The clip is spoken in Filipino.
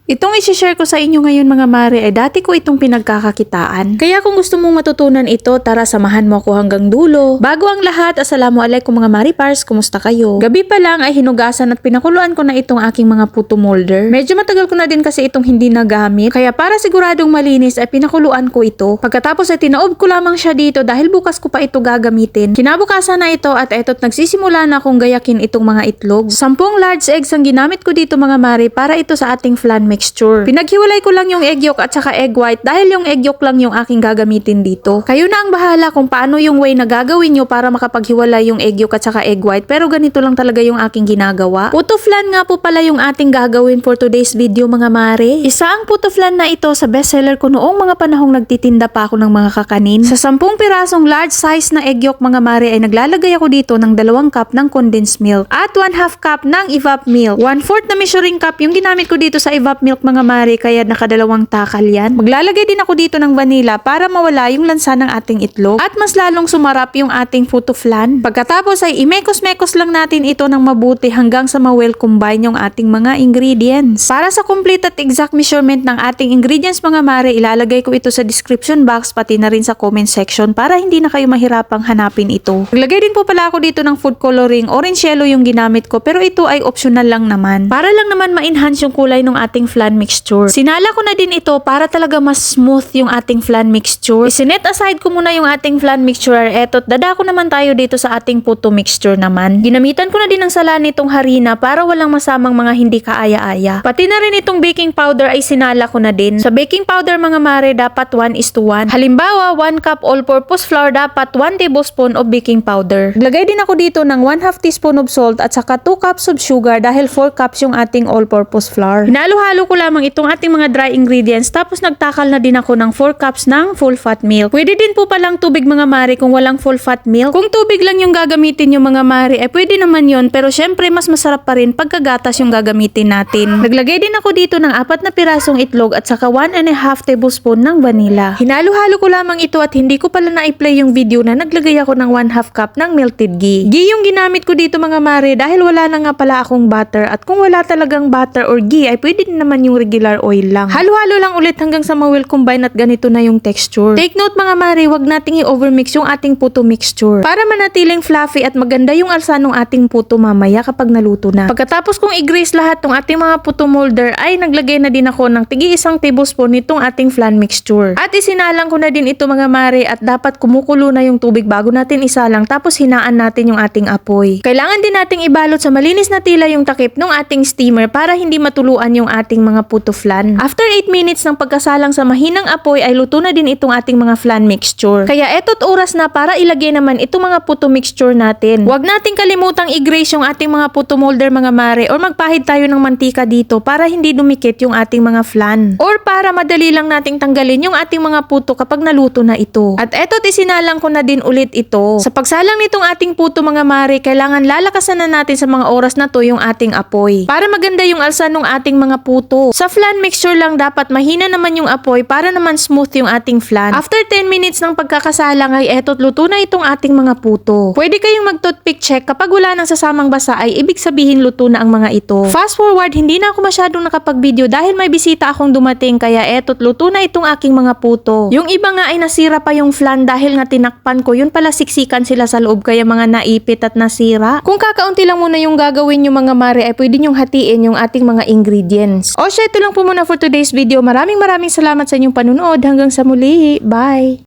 Itong isi-share ko sa inyo ngayon mga mare ay dati ko itong pinagkakakitaan. Kaya kung gusto mong matutunan ito, tara samahan mo ako hanggang dulo. Bago ang lahat, assalamualaikum mga maripars, kumusta kayo? Gabi pa lang ay hinugasan at pinakuluan ko na itong aking mga puto molder. Medyo matagal ko na din kasi itong hindi nagamit, kaya para siguradong malinis ay pinakuluan ko ito. Pagkatapos ay tinaob ko lamang siya dito dahil bukas ko pa ito gagamitin. Kinabukasan na ito at eto't nagsisimula na akong gayakin itong mga itlog. 10 large eggs ang ginamit ko dito mga mare para ito sa ating flan mixture. Pinaghiwalay ko lang yung egg yolk at saka egg white dahil yung egg yolk lang yung aking gagamitin dito. Kayo na ang bahala kung paano yung way na gagawin nyo para makapaghiwalay yung egg yolk at saka egg white, pero ganito lang talaga yung aking ginagawa. Puto flan nga po pala yung ating gagawin for today's video mga mare. Isa ang puto flan na ito sa bestseller ko noong mga panahong nagtitinda pa ako ng mga kakanin. Sa 10 pirasong large size na egg yolk mga mare ay naglalagay ako dito ng 2 cup ng condensed milk at 1/2 cup ng evap milk. 1/4 na measuring cup yung ginamit ko dito sa evap milk mga mare, kaya nakadalawang takal yan. Maglalagay din ako dito ng vanilla para mawala yung lansa ng ating itlog at mas lalong sumarap yung ating puto flan. Pagkatapos ay imekos-mekos lang natin ito ng mabuti hanggang sa ma-well combine yung ating mga ingredients. Para sa complete at exact measurement ng ating ingredients mga mare, ilalagay ko ito sa description box pati na rin sa comment section para hindi na kayo mahirapang hanapin ito. Naglagay din po pala ako dito ng food coloring. Orange yellow yung ginamit ko, pero ito ay optional lang naman. Para lang naman ma-enhance yung kulay ng ating flan mixture. Sinala ko na din ito para talaga mas smooth yung ating flan mixture. Isinet aside ko muna yung ating flan mixture. Eto't dadako naman tayo dito sa ating puto mixture naman. Ginamitan ko na din ng sala nitong harina para walang masamang mga hindi kaaya-aya. Pati na rin itong baking powder ay sinala ko na din. Sa baking powder mga mare dapat 1:1. Halimbawa 1 cup all-purpose flour dapat 1 tablespoon of baking powder. Lagay din ako dito ng 1/2 teaspoon of salt at saka 2 cups of sugar dahil 4 cups yung ating all-purpose flour. Hinalo-halo ko lamang itong ating mga dry ingredients tapos nagtakal na din ako ng 4 cups ng full fat milk. Pwede din po palang tubig mga mare kung walang full fat milk. Kung tubig lang yung gagamitin yung mga mare ay pwede naman yon, pero syempre mas masarap pa rin pagkagatas yung gagamitin natin. Naglagay din ako dito ng 4 na pirasong itlog at saka 1.5 tablespoon ng vanilla. Hinalo-halo ko lamang ito at hindi ko pala na-play yung video na naglagay ako ng 1/2 cup ng melted ghee. Ghee yung ginamit ko dito mga mare dahil wala na nga pala akong butter, at kung wala talagang butter or ghee ay pwede din naman yung regular oil lang. Halo-halo lang ulit hanggang sa ma-well combine at ganito na yung texture. Take note mga mare, wag nating i-overmix yung ating puto mixture para manatiling fluffy at maganda yung alsa ng ating puto mamaya kapag naluto na. Pagkatapos kong i-grease lahat ng ating mga puto molder ay naglagay na din ako ng tigi 1 tablespoon nitong ating flan mixture. At isinalang ko na din ito mga mare, at dapat kumukulo na yung tubig bago natin isalang tapos hinaan natin yung ating apoy. Kailangan din nating ibalot sa malinis na tila yung takip ng ating steamer para hindi matuluan yung ating mga puto flan. After 8 minutes ng pagkasalang sa mahinang apoy ay luto na din itong ating mga flan mixture. Kaya eto't oras na para ilagay naman itong mga puto mixture natin. Huwag nating kalimutang i-grease yung ating mga puto molder mga mare, or magpahid tayo ng mantika dito para hindi dumikit yung ating mga flan. Or para madali lang nating tanggalin yung ating mga puto kapag naluto na ito. At eto't isinalang ko na din ulit ito. Sa pagsalang nitong ating puto mga mare, kailangan lalakasan na natin sa mga oras na to yung ating apoy para maganda yung alsa ng ating mga puto. Sa flan mixture lang dapat mahina naman yung apoy para naman smooth yung ating flan. After 10 minutes ng pagkakasalang ay eto't luto na itong ating mga puto. Pwede kayong mag-toothpick check kapag wala nang sasamang basa ay ibig sabihin luto na ang mga ito. Fast forward, hindi na ako masyadong nakapag-video dahil may bisita akong dumating, kaya eto't luto na itong aking mga puto. Yung iba nga ay nasira pa yung flan dahil nga tinakpan ko, yun pala siksikan sila sa loob kaya mga naipit at nasira. Kung kakaunti lang muna yung gagawin yung mga mare ay pwede nyong hatiin yung ating mga ingredients. O siya, ito lang po muna for today's video. Maraming salamat sa inyong panunood. Hanggang sa muli. Bye!